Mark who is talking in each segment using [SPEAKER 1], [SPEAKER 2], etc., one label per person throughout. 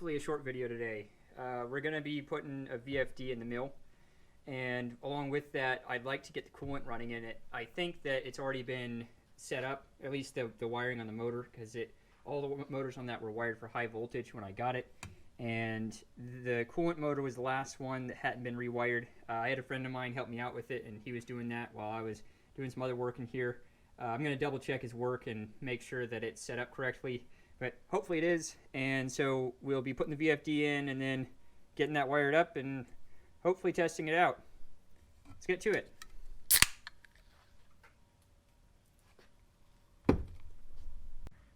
[SPEAKER 1] hopefully a short video today. We're going to be putting a VFD in the mill, and along with that, I'd like to get the coolant running in it. I think that it's already been set up, at least the wiring on the motor, because all the motors on that were wired for high voltage when I got it, and the coolant motor was the last one that hadn't been rewired. I had a friend of mine help me out with it, and he was doing that while I was doing some other work in here. I'm going to double check his work and make sure that it's set up correctly, but hopefully it is. And so we'll be putting the VFD in and then getting that wired up and hopefully testing it out. Let's get to it.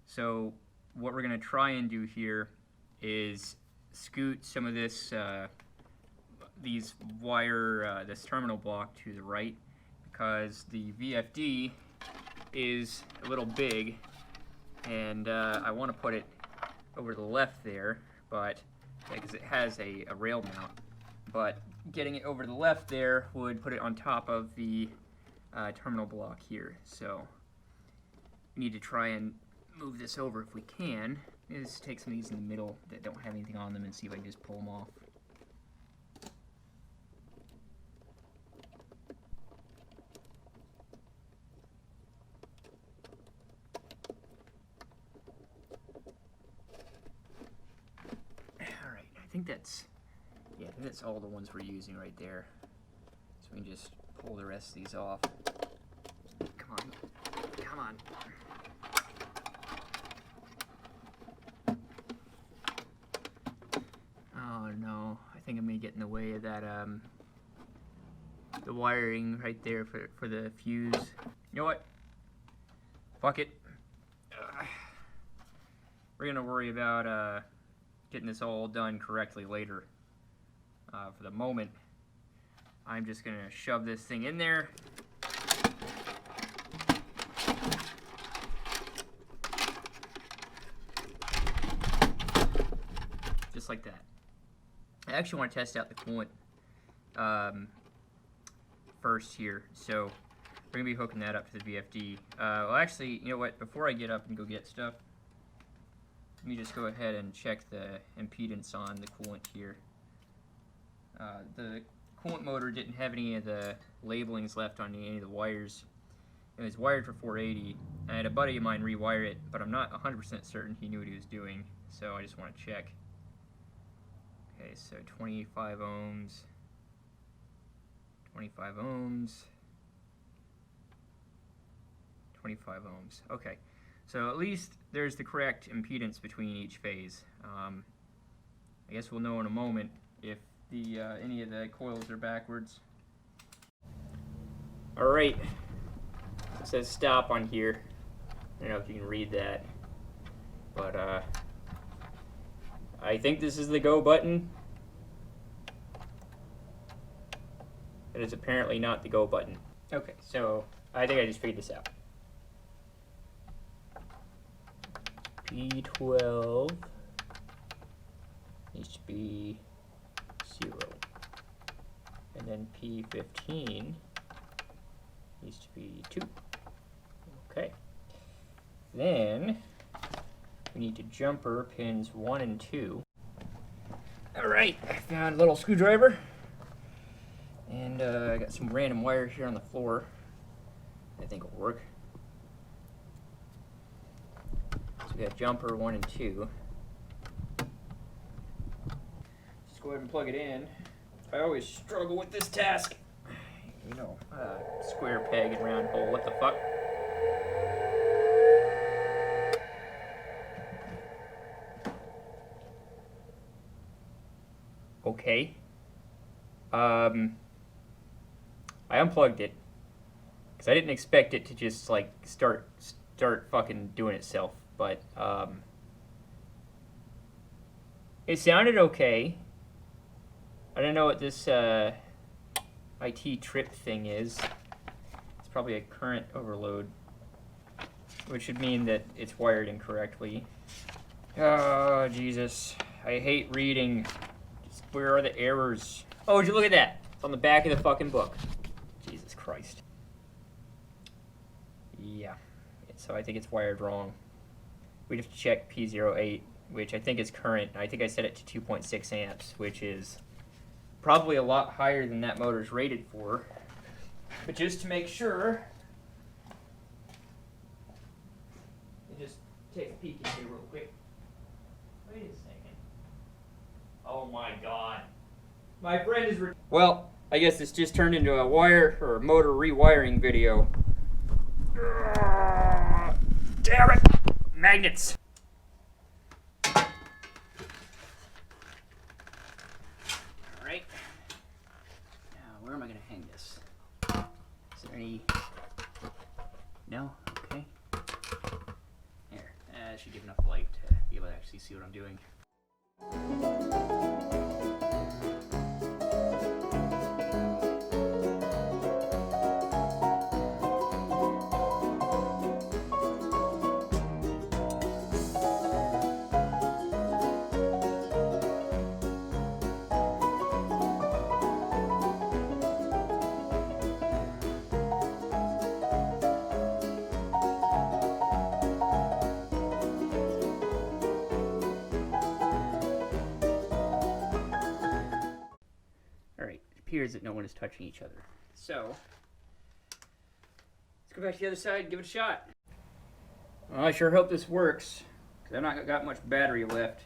[SPEAKER 1] So what we're going to try and do here is scoot some of this this terminal block to the right, because the VFD is a little big, and I want to put it over to the left there, but because it has a rail mount, but getting it over to the left there would put it on top of the terminal block here. So we need to try and move this over if we can. Let's take some of these in the middle that don't have anything on them and see if I can just pull them off. Alright, I think that's all the ones we're using right there. So we can just pull the rest of these off. Come on. Come on. Oh no, I think I may get in the way of that, the wiring right there for the fuse. You know what? Fuck it. We're gonna worry about getting this all done correctly later. For the moment, I'm just gonna shove this thing in there. Just like that. I actually want to test out the coolant first here, so we're going to be hooking that up to the VFD. Well, actually, you know what, before I get up and go get stuff, let me just go ahead and check the impedance on the coolant here. The coolant motor didn't have any of the labelings left on any of the wires. It was wired for 480. I had a buddy of mine rewire it, but I'm not 100% certain he knew what he was doing, so I just want to check. Okay, so 25 ohms, 25 ohms, 25 ohms. Okay, so at least there's the correct impedance between each phase. I guess we'll know in a moment if any of the coils are backwards. All right, it says stop on here. I don't know if you can read that, but I think this is the go button. It is apparently not the go button. Okay, so I think I just figured this out. P12 needs to be 0. And then P15 needs to be 2. Okay. Then we need to jumper pins 1 and 2. Alright, I found a little screwdriver. And I got some random wire here on the floor. I think will work. So we got jumper 1 and 2. Just go ahead and plug it in. I always struggle with this task. You know, square peg and round hole. What the fuck? Okay. I unplugged it because I didn't expect it to just like start fucking doing itself, but it sounded okay. I don't know what this IT trip thing is. It's probably a current overload, which would mean that it's wired incorrectly. Oh Jesus, I hate reading. Just, where are the errors? Oh, would you look at that? It's on the back of the fucking book. Jesus Christ. Yeah, so I think it's wired wrong. We'd have to check P08 which I think is current. I think I set it to 2.6 amps, which is probably a lot higher than that motor's rated for. But just to make sure, just take a peek in here real quick. Wait a second. Oh my god. My friend is well, I guess it's just turned into a wire or motor rewiring video. Damn it! Magnets! Alright. Now, where am I going to hang this? Is there any... No? Okay. Here. That should give enough light to be able to actually see what I'm doing. Appears that no one is touching each other. So, let's go back to the other side and give it a shot. Well, I sure hope this works, because I've not got much battery left.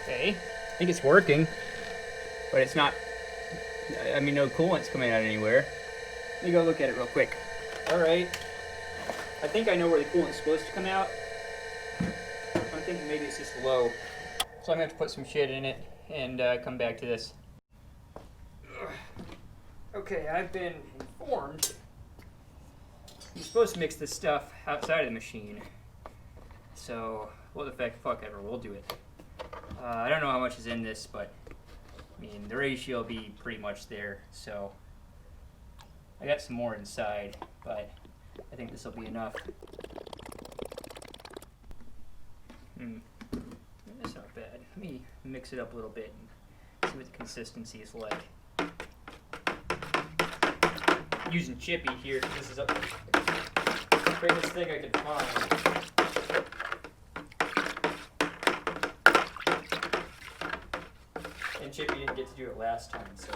[SPEAKER 1] Okay, I think it's working, but it's not, I mean, no coolant's coming out anywhere. Let me go look at it real quick. All right. I think I know where the coolant's supposed to come out. I'm thinking maybe it's just low. So I'm going to have to put some shit in it and come back to this. Okay, I've been informed you're supposed to mix this stuff outside of the machine. So, what the fuck ever, we'll do it. I don't know how much is in this, but I mean, the ratio will be pretty much there. So, I got some more inside, but I think this will be enough. That's not bad. Let me mix it up a little bit and see what the consistency is like. Using Chippy here, this is the greatest thing I could find. And Chippy didn't get to do it last time, so.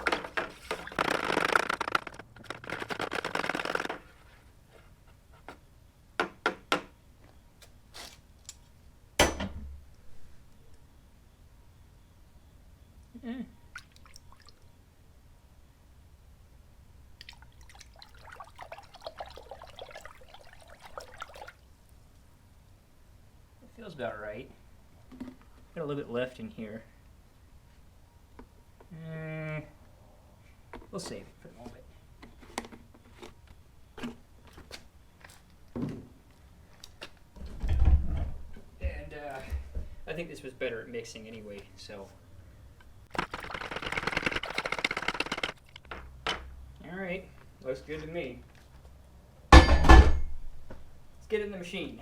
[SPEAKER 1] Feels about right. Got a little bit left in here. We'll save it for the moment. And I think this was better at mixing anyway, so. Alright, looks good to me. Let's get it in the machine.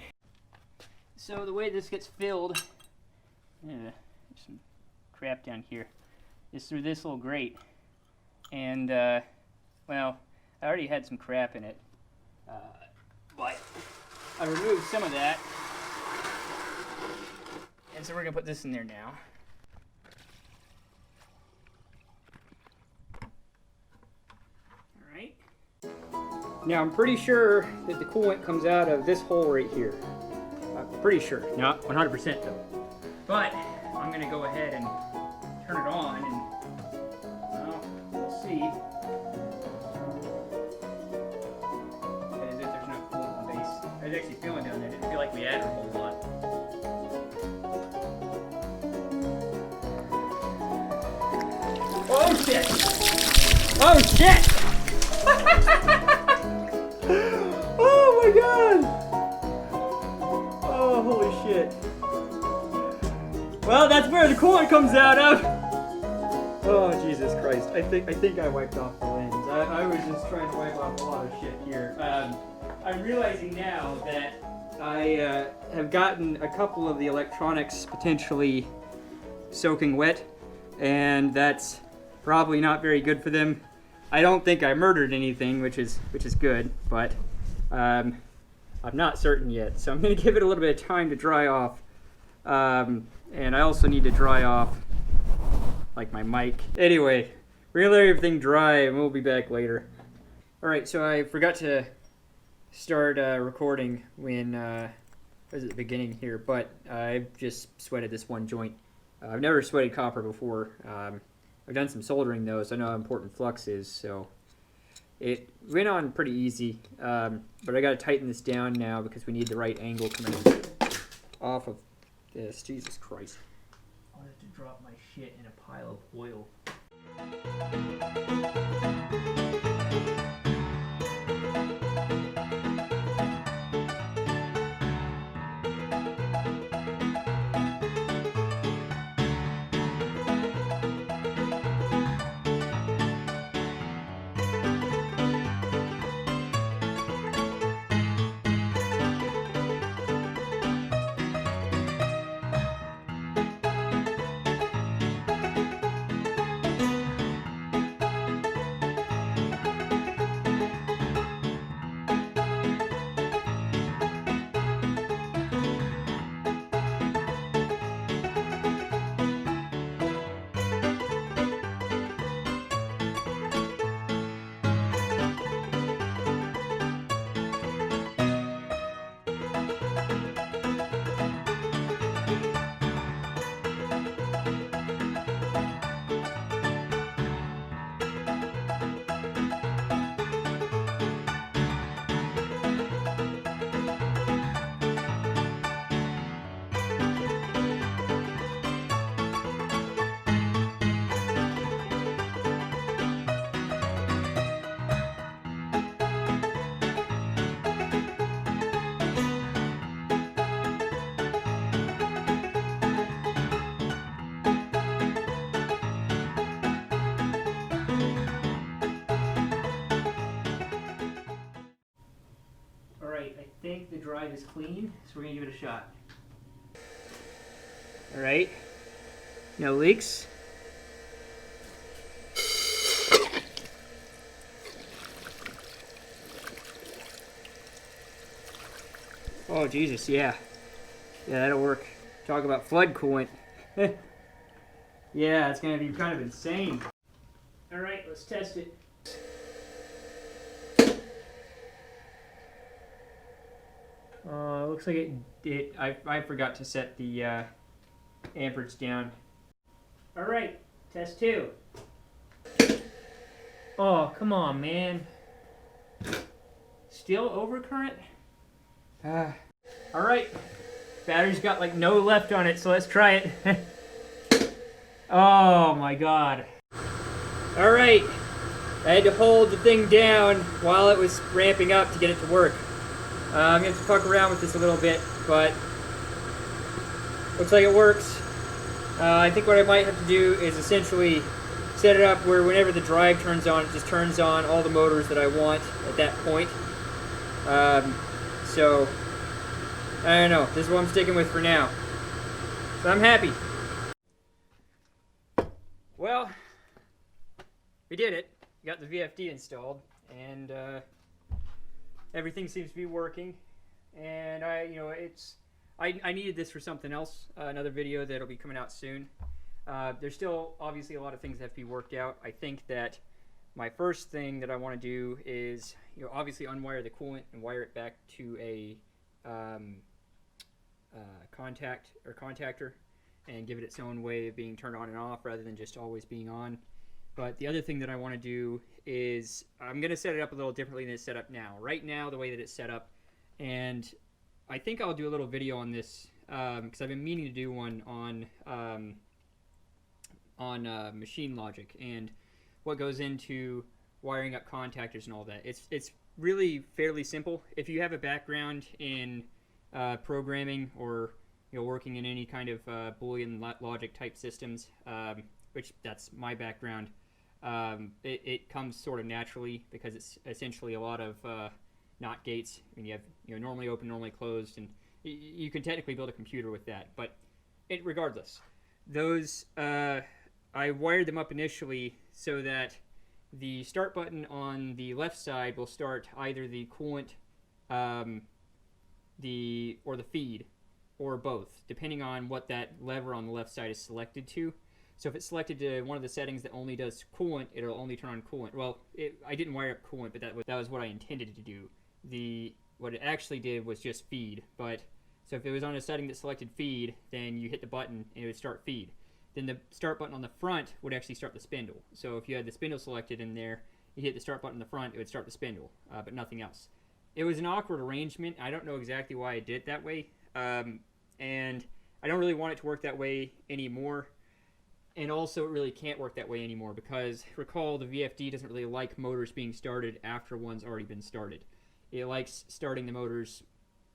[SPEAKER 1] So the way this gets filled, there's some crap down here, is through this little grate. And, well, I already had some crap in it, but I removed some of that. And so we're going to put this in there now. Alright. Now I'm pretty sure that the coolant comes out of this hole right here. Pretty sure, not 100% though. But I'm gonna go ahead and turn it on, and well, we'll see. As if there's no coolant in the base. I was actually feeling down there. I didn't feel like we added a whole lot. Oh shit! Oh shit! Oh my god! Oh, holy shit. Well, that's where the coolant comes out of. Oh, Jesus Christ. I think I wiped off the lens. I was just trying to wipe off a lot of shit here. I'm realizing now that I have gotten a couple of the electronics potentially soaking wet, and that's probably not very good for them. I don't think I murdered anything, which is good, but I'm not certain yet. So I'm going to give it a little bit of time to dry off. And I also need to dry off, like, my mic. Anyway, we're going to let everything dry, and we'll be back later. Alright, so I forgot to start recording when I was at the beginning here, but I just sweated this one joint. I've never sweated copper before. I've done some soldering though, so I know how important flux is, so it went on pretty easy. But I got to tighten this down now because we need the right angle coming off of this. Jesus Christ. I'll have to drop my shit in a pile of oil. I think the drive is clean, so we're going to give it a shot. Alright, no leaks. Oh Jesus, yeah. Yeah, that'll work. Talk about flood coolant. Yeah, it's going to be kind of insane. Alright, let's test it. Looks like I forgot to set the amperage down. Alright, test 2. Oh, come on, man. Still overcurrent? Alright, battery's got like no left on it, so let's try it. Oh my god. Alright, I had to hold the thing down while it was ramping up to get it to work. I'm going to fuck around with this a little bit, but looks like it works. I think what I might have to do is essentially set it up where whenever the drive turns on, it just turns on all the motors that I want at that point. So, I don't know. This is what I'm sticking with for now. So I'm happy. Well, we did it. We got the VFD installed, and everything seems to be working, and I needed this for something else, another video that'll be coming out soon. There's still obviously a lot of things that have to be worked out. I think that my first thing that I want to do is, obviously unwire the coolant and wire it back to a contactor and give it its own way of being turned on and off rather than just always being on. But the other thing that I want to do is I'm going to set it up a little differently than it's set up now. Right now, the way that it's set up, and I think I'll do a little video on this because I've been meaning to do one on machine logic and what goes into wiring up contactors and all that. It's really fairly simple. If you have a background in programming or working in any kind of Boolean logic type systems, which that's my background. It comes sort of naturally because it's essentially a lot of NOT gates. I mean, you have normally open, normally closed, and you can technically build a computer with that. But regardless, those I wired them up initially so that the start button on the left side will start either the coolant, or the feed, or both, depending on what that lever on the left side is selected to. So if it's selected to one of the settings that only does coolant, it'll only turn on coolant. Well, I didn't wire up coolant, but that was what I intended to do. What it actually did was just feed. But so if it was on a setting that selected feed, then you hit the button and it would start feed. Then the start button on the front would actually start the spindle. So if you had the spindle selected in there, you hit the start button in the front, it would start the spindle, but nothing else. It was an awkward arrangement. I don't know exactly why I did it that way, and I don't really want it to work that way anymore. And also, it really can't work that way anymore because, recall, the VFD doesn't really like motors being started after one's already been started. It likes starting the motors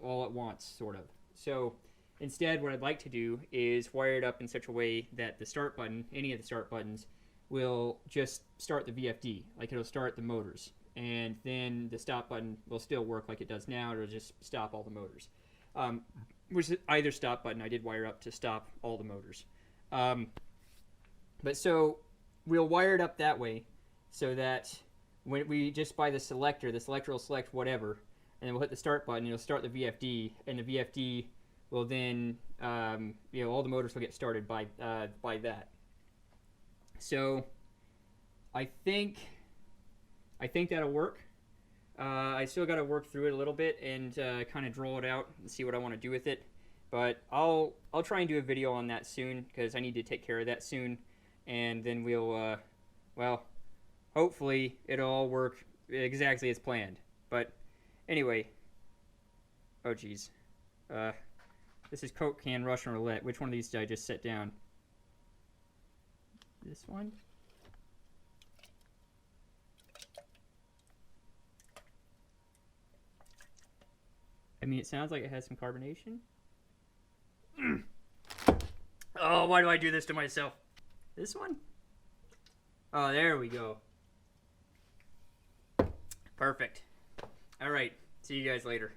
[SPEAKER 1] all at once, sort of. So instead, what I'd like to do is wire it up in such a way that the start button, any of the start buttons, will just start the VFD. Like, it'll start the motors. And then the stop button will still work like it does now. It'll just stop all the motors. Which is either stop button I did wire up to stop all the motors. But so we'll wire it up that way so that when we just buy the selector will select whatever, and then we'll hit the start button, it'll start the VFD, and the VFD will then, all the motors will get started by that. So I think that'll work. I still got to work through it a little bit and kind of draw it out and see what I want to do with it. But I'll try and do a video on that soon because I need to take care of that soon. And then we'll, hopefully it'll all work exactly as planned. But anyway, oh geez, this is Coke can Russian roulette. Which one of these did I just set down? This one? I mean, it sounds like it has some carbonation. Oh, why do I do this to myself? This one? Oh, there we go. Perfect. All right. See you guys later.